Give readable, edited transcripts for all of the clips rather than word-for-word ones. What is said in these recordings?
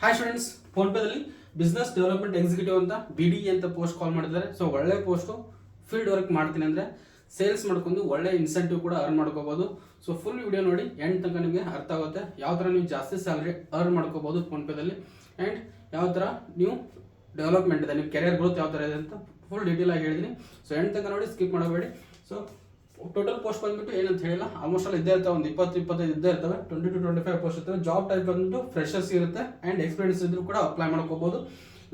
Hi students, ಫೋನ್ಪೇದಲ್ಲಿ business development executive ಅಂತ BDE ಅಂತ ಪೋಸ್ಟ್ ಕಾಲ್ ಮಾಡಿದ್ದಾರೆ. ಸೊ ಒಳ್ಳೆ ಪೋಸ್ಟು, ಫೀಲ್ಡ್ ವರ್ಕ್ ಮಾಡ್ತೀನಿ ಅಂದರೆ ಸೇಲ್ಸ್ ಮಾಡ್ಕೊಂಡು ಒಳ್ಳೆ ಇನ್ಸೆಂಟಿವ್ ಕೂಡ ಅರ್ನ್ ಮಾಡ್ಕೋಬೋದು. ಸೊ ಫುಲ್ ವಿಡಿಯೋ ನೋಡಿ ಎಂಡ್ ತನಕ ನಿಮಗೆ ಅರ್ಥ ಆಗುತ್ತೆ ಯಾವ ಥರ ನೀವು ಜಾಸ್ತಿ ಸ್ಯಾಲ್ರಿ ಅರ್ನ್ ಮಾಡ್ಕೋಬೋದು ಫೋನ್ಪೇದಲ್ಲಿ, ಆ್ಯಂಡ್ ಯಾವ ಥರ ನೀವು ಡೆವಲಪ್ಮೆಂಟ್ ಇದೆ, ನಿಮ್ಮ ಕೆರಿಯರ್ ಗ್ರೋತ್ ಯಾವ ಥರ ಇದೆ ಅಂತ ಫುಲ್ ಡೀಟೇಲ್ ಆಗಿ ಹೇಳಿದ್ದೀನಿ. ಸೊ ಎಂಡ್ ತನಕ ನೋಡಿ, ಸ್ಕಿಪ್ ಮಾಡಬೇಡಿ. ಸೊ ಟೋಟಲ್ ಪೋಸ್ಟ್ ಬಂದ್ಬಿಟ್ಟು ಏನಂತ ಹೇಳಿಲ್ಲ, ಆಲ್ಮೋಸ್ಟ್ ಅಲ್ಲಿ ಇದ್ದೇ ಇರ್ತವೆ, ಒಂದು 20-25 ಇದ್ದೇ ಇರ್ತವೆ, 20 to 25 ಪೋಸ್ಟ್ ಇರ್ತವೆ. ಜಾಬ್ ಟೈಪ್ ಬಂದ್ಬಿಟ್ಟು ಫ್ರೆಶರ್ಸ್ ಇರುತ್ತೆ ಆ್ಯಂಡ್ ಎಕ್ಸ್ಪೀರಿಯನ್ಸ್ ಇದ್ರೂ ಕೂಡ ಅಪ್ಲೈ ಮಾಡ್ಕೋಬಹುದು.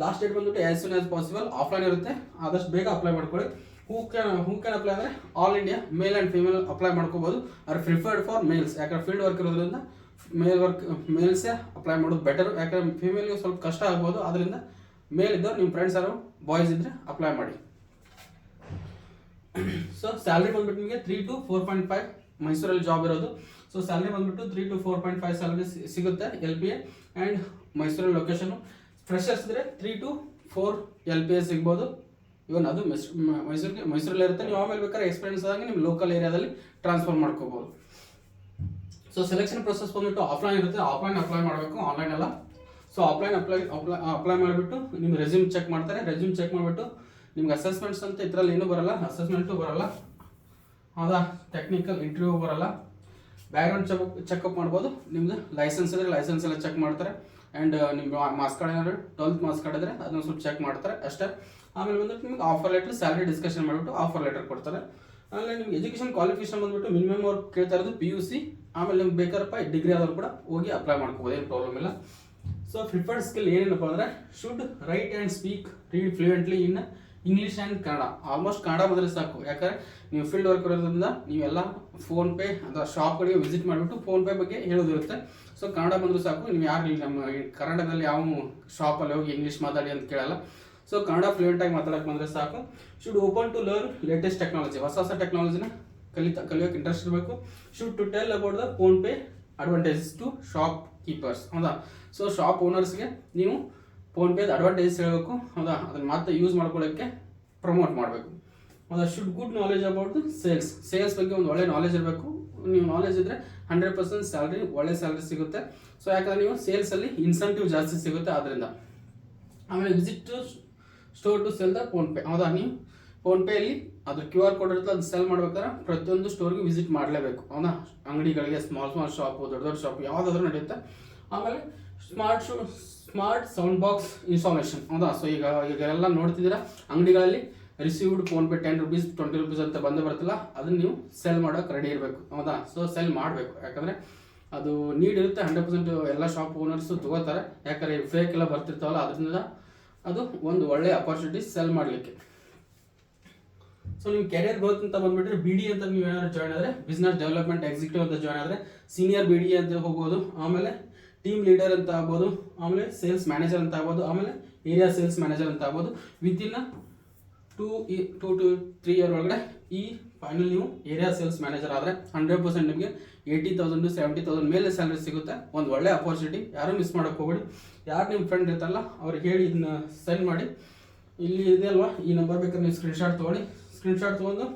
ಲಾಸ್ಟ್ ಡೇಟ್ ಬಂದ್ಬಿಟ್ಟು as soon as possible offline ಇರುತ್ತೆ, ಆದಷ್ಟು ಬೇಗ ಅಪ್ಲೈ ಮಾಡ್ಕೊಳ್ಳಿ. ಹೂ ಕ್ಯಾನ್ ಅಪ್ಲೈ ಅಂದರೆ all India male and female apply ಮಾಡ್ಕೋಬಹುದು. ಆರ್ ಪ್ರಿಫರ್ಡ್ ಫಾರ್ ಮೇಲ್ಸ್, ಯಾಕಂದ್ರೆ ಫೀಲ್ಡ್ ವರ್ಕ್ ಇರೋದ್ರಿಂದ ಮೇಲ್ಸೇ ಅಪ್ಲೈ ಮಾಡೋದು ಬೆಟರ್. ಯಾಕಂದ್ರೆ ಫೀಮೇಲ್ಗೆ ಸ್ವಲ್ಪ ಕಷ್ಟ ಆಗ್ಬೋದು, ಅದರಿಂದ ಮೇಲ್ ಇದ್ದವ್ರು ನಿಮ್ಮ ಫ್ರೆಂಡ್ಸ್ ಯಾರು ಬಾಯ್ಸ್ ಇದ್ದರೆ ಅಪ್ಲೈ ಮಾಡಿ. ಸೊ ಸ್ಯಾಲ್ರಿ ಬಂದ್ಬಿಟ್ಟು ನಿಮಗೆ 3 to 4.5 ಮೈಸೂರಲ್ಲಿ ಜಾಬ್ ಇರೋದು. ಸೊ ಸ್ಯಾಲ್ರಿ ಬಂದ್ಬಿಟ್ಟು 3 to 4.5 ಸ್ಯಾಲ್ರಿ ಸಿಗುತ್ತೆ LPA, ಆ್ಯಂಡ್ ಮೈಸೂರಲ್ಲಿ ಲೊಕೇಶನು. ಫ್ರೆಶರ್ಸ್ ಇದ್ರೆ 3 to 4 LPA ಸಿಗ್ಬೋದು. ಇವನ್ ಅದು ಮೈಸೂರಲ್ಲಿ ಇರುತ್ತೆ. ನೀವು ಆಮೇಲೆ ಬೇಕಾದ್ರೆ ಎಕ್ಸ್ಪೀರಿಯನ್ಸ್ ಆಗಿ ನಿಮ್ಮ ಲೋಕಲ್ ಏರಿಯಾದಲ್ಲಿ ಟ್ರಾನ್ಸ್ಫರ್ ಮಾಡ್ಕೋಬಹುದು. ಸೊ ಸೆಲೆಕ್ಷನ್ ಪ್ರೊಸೆಸ್ ಬಂದ್ಬಿಟ್ಟು ಆಫ್ಲೈನ್ ಇರುತ್ತೆ, ಆಫ್ಲೈನ್ ಅಪ್ಲೈ ಮಾಡಬೇಕು, ಆನ್ಲೈನ್ ಅಲ್ಲ. ಸೊ ಆಫ್ಲೈನ್ ಅಪ್ಲೈ ಮಾಡಿಬಿಟ್ಟು ನಿಮ್ಮ ರೆಸ್ಯೂಮ್ ಚೆಕ್ ಮಾಡ್ತಾರೆ. ರೆಸ್ಯೂಮ್ ಚೆಕ್ ಮಾಡಿಬಿಟ್ಟು ನಿಮ್ಗೆ ಅಸೆಸ್ಮೆಂಟ್ಸ್ ಅಂತ ಇದರಲ್ಲಿ ಏನೂ ಬರಲ್ಲ, ಅಸೆಸ್ಮೆಂಟು ಬರಲ್ಲ, ಹೌದಾ, ಟೆಕ್ನಿಕಲ್ ಇಂಟರ್ವ್ಯೂ ಬರಲ್ಲ. ಬ್ಯಾಕ್ಗ್ರೌಂಡ್ ಚೆಕಪ್ ಮಾಡ್ಬೋದು. ನಿಮ್ದು ಲೈಸೆನ್ಸ್ ಇದ್ರೆ ಲೈಸೆನ್ಸ್ ಎಲ್ಲ ಚೆಕ್ ಮಾಡ್ತಾರೆ. ಆ್ಯಂಡ್ ನಿಮ್ಮ ಮಾರ್ಕ್ಸ್ ಕಾರ್ಡ್ ಏನಾದ್ರು 12th ಮಾರ್ಕ್ಸ್ ಕಾರ್ಡ್ ಇದ್ರೆ ಅದನ್ನ ಸ್ವಲ್ಪ ಚೆಕ್ ಮಾಡ್ತಾರೆ ಅಷ್ಟೇ. ಆಮೇಲೆ ಬಂದ್ಬಿಟ್ಟು ನಿಮ್ಗೆ ಆಫರ್ ಲೆಟರ್, ಸ್ಯಾಲ್ರಿ ಡಿಸ್ಕಷನ್ ಮಾಡಿಬಿಟ್ಟು ಆಫರ್ ಲೆಟರ್ ಕೊಡ್ತಾರೆ. ಆಮೇಲೆ ನಿಮ್ಗೆ ಎಜುಕೇಷನ್ ಕ್ವಾಲಿಫಿಕೇಶನ್ ಬಂದ್ಬಿಟ್ಟು ಮಿನಿಮಮ್ ಅವ್ರು ಕೇಳ್ತಾ ಇರೋದು PUC. ಆಮೇಲೆ ನಿಮ್ಗೆ ಬೇಕಾರಪ್ಪ ಡಿಗ್ರಿ ಆದವ್ರು ಕೂಡ ಹೋಗಿ ಅಪ್ಲೈ ಮಾಡ್ಕೋಬೋದು, ಏನು ಪ್ರಾಬ್ಲಮ್ ಇಲ್ಲ. ಸೊ ಪ್ರಿಫರ್ಡ್ ಸ್ಕಿಲ್ ಏನೇನಪ್ಪ ಅಂದರೆ should write and speak read fluently in English and Kannada. Almost Kannada ಬಂದರೆ ಸಾಕು, ಯಾಕಂದರೆ ನೀವು ಫೀಲ್ಡ್ ವರ್ಕ್ ಇರೋದ್ರಿಂದ ನೀವೆಲ್ಲ ಫೋನ್ಪೇ ಅಥವಾ ಶಾಪ್ಗಳಿಗೆ ವಿಸಿಟ್ ಮಾಡಿಬಿಟ್ಟು ಫೋನ್ಪೇ ಬಗ್ಗೆ ಹೇಳೋದಿರುತ್ತೆ. ಸೊ ಕನ್ನಡ ಬಂದರೂ ಸಾಕು, ನೀವು ಯಾರು ನಮ್ಮ ಕನ್ನಡದಲ್ಲಿ ಯಾವ ಶಾಪಲ್ಲಿ ಹೋಗಿ ಇಂಗ್ಲೀಷ್ ಮಾತಾಡಿ ಅಂತ ಕೇಳಲ್ಲ. ಸೊ ಕನ್ನಡ ಫ್ಲೂಯೆಂಟಾಗಿ ಮಾತಾಡೋಕೆ ಬಂದರೆ ಸಾಕು. Should open to learn latest technology, ಹೊಸ ಟೆಕ್ನಾಲಜಿನ ಕಲಿಯೋಕೆ ಇಂಟ್ರೆಸ್ಟ್ ಇರಬೇಕು. Should to tell about the PhonePe advantages to shop keepers, ಹೌದಾ. ಸೊ ಶಾಪ್ ಓನರ್ಸ್ಗೆ ನೀವು ಫೋನ್ಪೇದ ಅಡ್ವಾಂಟೇಜಸ್ ಹೇಳಬೇಕು, ಹೌದಾ, ಅದನ್ನು ಮತ್ತೆ ಯೂಸ್ ಮಾಡ್ಕೊಳ್ಳೋಕ್ಕೆ ಪ್ರಮೋಟ್ ಮಾಡಬೇಕು, ಹೌದಾ. Should good knowledge about the sales ಬಗ್ಗೆ ಒಂದು ಒಳ್ಳೆ ನಾಲೆಜ್ ಇರಬೇಕು. ನೀವು ನಾಲೆಜ್ ಇದ್ದರೆ 100% ಸ್ಯಾಲ್ರಿ, ಒಳ್ಳೆ ಸ್ಯಾಲ್ರಿ ಸಿಗುತ್ತೆ. ಸೊ ಯಾಕಂದರೆ ನೀವು ಸೇಲ್ಸಲ್ಲಿ ಇನ್ಸೆಂಟಿವ್ ಜಾಸ್ತಿ ಸಿಗುತ್ತೆ ಅದರಿಂದ. ಆಮೇಲೆ visit to store to sell the PhonePe, ಹೌದಾ. ನೀವು ಫೋನ್ಪೇಯಲ್ಲಿ ಅದು QR ಕೋಡ್ ಇರುತ್ತೆ, ಅದು ಸೆಲ್ ಮಾಡ್ಬೇಕಾದ್ರೆ ಪ್ರತಿಯೊಂದು ಸ್ಟೋರ್ಗೆ ವಿಸಿಟ್ ಮಾಡಲೇಬೇಕು, ಹೌದಾ. ಅಂಗಡಿಗಳಿಗೆ ಸ್ಮಾಲ್ ಶಾಪು, ದೊಡ್ಡ ಶಾಪು ಯಾವುದಾದ್ರೂ ನಡೆಯುತ್ತೆ. ಆಮೇಲೆ ಸ್ಮಾರ್ಟ್ ಸೌಂಡ್ ಬಾಕ್ಸ್ ಇನ್ಸ್ಟಾಲೇಷನ್, ಹೌದಾ. ಸೊ ಈಗೆಲ್ಲ ನೋಡ್ತಿದ್ದೀರಾ ಅಂಗಡಿಗಳಲ್ಲಿ ರಿಸೀವ್ಡ್ ಫೋನ್ಪೇ 10 rupees 20 rupees ಅಂತ ಬರುತ್ತಲ್ಲ, ಅದನ್ನು ನೀವು ಸೆಲ್ ಮಾಡೋಕೆ ರೆಡಿ ಇರಬೇಕು, ಹೌದಾ. ಸೊ ಸೆಲ್ ಮಾಡಬೇಕು, ಯಾಕಂದರೆ ಅದು ನೀಡ್ ಇರುತ್ತೆ. 100% ಎಲ್ಲ ಶಾಪ್ ಓನರ್ಸು ತೊಗೋತಾರೆ, ಯಾಕಂದರೆ ಫೇಕ್ ಎಲ್ಲ ಬರ್ತಿರ್ತಾವಲ್ಲ, ಅದರಿಂದ ಅದು ಒಂದು ಒಳ್ಳೆ ಅಪರ್ಚುನಿಟಿ ಸೆಲ್ ಮಾಡಲಿಕ್ಕೆ. ಸೊ ನೀವು ಕೆರಿಯರ್ ಗ್ರೋತ್ ಅಂತ ಬಂದ್ಬಿಟ್ರೆ BDE ಅಂತ ನೀವು ಏನಾದ್ರು ಜಾಯ್ನ್ ಆದರೆ, ಬಿಸ್ನೆಸ್ ಡೆವಲಪ್ಮೆಂಟ್ ಎಕ್ಸಿಕ್ಯೂಟಿವ್ ಅಂತ ಜಾಯ್ನ್ ಆದರೆ ಸೀನಿಯರ್ BDE ಅಂತ ಹೋಗ್ಬೋದು. ಆಮೇಲೆ ಟೀಮ್ ಲೀಡರ್ ಅಂತ ಆಗ್ಬೋದು, ಆಮೇಲೆ ಸೇಲ್ಸ್ ಮ್ಯಾನೇಜರ್ ಅಂತ ಆಗ್ಬೋದು, ಆಮೇಲೆ ಏರಿಯಾ ಸೇಲ್ಸ್ ಮ್ಯಾನೇಜರ್ ಅಂತ ಆಗ್ಬೋದು. ವಿತಿನ್ 2 to 3 year ಒಳಗಡೆ ಈ ಫೈನಲ್ ನೀವು ಏರಿಯಾ ಸೇಲ್ಸ್ ಮ್ಯಾನೇಜರ್ ಆದರೆ 100% ನಿಮಗೆ 80,000 to 70,000 ಮೇಲೆ ಸ್ಯಾಲ್ರಿ ಸಿಗುತ್ತೆ. ಒಂದು ಒಳ್ಳೆ ಅಪರ್ಚುನಿಟಿ, ಯಾರೂ ಮಿಸ್ ಮಾಡೋಕೆ ಹೋಗ್ಬೇಡಿ. ಯಾರು ನಿಮ್ಮ ಫ್ರೆಂಡ್ ಇರ್ತಾರಲ್ಲ ಅವ್ರಿಗೆ ಹೇಳಿ ಇದನ್ನ ಸೆಂಡ್ ಮಾಡಿ. ಇಲ್ಲಿ ಇದೆ ಅಲ್ವಾ, ಈ ನಂಬರ್ ಬೇಕಾದ್ರೆ ನೀವು ಸ್ಕ್ರೀನ್ಶಾಟ್ ತೊಗೊಂಡು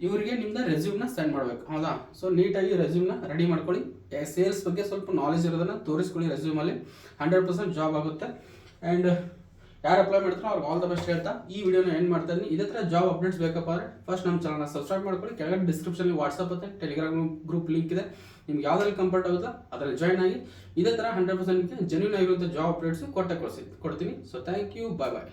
ಇವರಿಗೆ ನಿಮ್ದು ರೆಸ್ಯೂಮ್ನ ಸೆಂಡ್ ಮಾಡಬೇಕು, ಹೌದಾ. ಸೊ ನೀಟಾಗಿ ರೆಸ್ಯೂಮ್ನ ರೆಡಿ ಮಾಡ್ಕೊಳ್ಳಿ. ಸೇಲ್ಸ್ ಬಗ್ಗೆ ಸ್ವಲ್ಪ ನಾಲೆಜ್ ಇರೋದನ್ನು ತೋರಿಸ್ಕೊಳ್ಳಿ ರೆಸ್ಯೂಮಲ್ಲಿ, 100% ಜಾಬ್ ಆಗುತ್ತೆ. ಆ್ಯಂಡ್ ಯಾರು ಅಪ್ಲೈ ಮಾಡ್ತಾರೋ ಅವ್ರಿಗೆ ಆಲ್ ದ ಬೆಸ್ಟ್ ಹೇಳ್ತಾ ಈ ವಿಡಿಯೋನ ಎಂಡ್ ಮಾಡ್ತಾ ಇದ್ದೀನಿ. ಇದೇ ಥರ ಜಾಬ್ ಅಪ್ಡೇಟ್ಸ್ ಬೇಕಪ್ಪ ಅಂದರೆ ಫಸ್ಟ್ ನಮ್ಮ ಚಾನಲ್ನ ಸಬ್ಸ್ಕ್ರೈಬ್ ಮಾಡ್ಕೊಳ್ಳಿ. ಕೆಳಗಡೆ ಡಿಸ್ಕ್ರಿಪ್ಷನಲ್ಲಿ ವಾಟ್ಸಪ್ ಮತ್ತು ಟೆಲಿಗ್ರಾಮ್ ಗ್ರೂಪ್ ಲಿಂಕ್ ಇದೆ, ನಿಮ್ಗೆ ಯಾವ್ದ್ರಲ್ಲಿ ಕಂಫರ್ಟ್ ಆಗುತ್ತೋ ಅದರಲ್ಲಿ ಜಾಯ್ನ್ ಆಗಿ. ಇದೇ ಥರ 100% ಜೆನ್ಯೂನ್ ಆಗಿರುವಂಥ ಜಾಬ್ ಅಪ್ಡೇಟ್ಸು ಕೊಡ್ತೀನಿ. So thank you, bye.